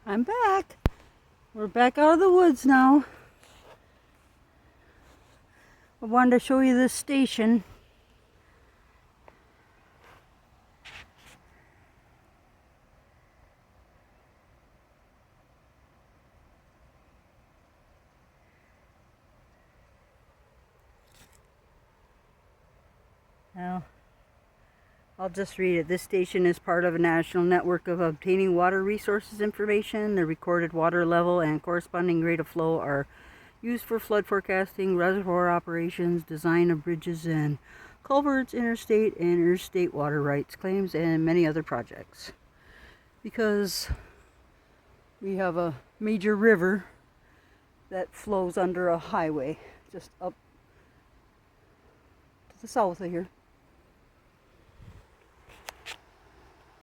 I'm back. We're back out of the woods now. I wanted to show you this station. Now, I'll just read it. This station is part of a national network of obtaining water resources information. The recorded water level and corresponding rate of flow are used for flood forecasting, reservoir operations, design of bridges and culverts, interstate and interstate water rights claims, and many other projects. Because we have a major river that flows under a highway just up to the south of here.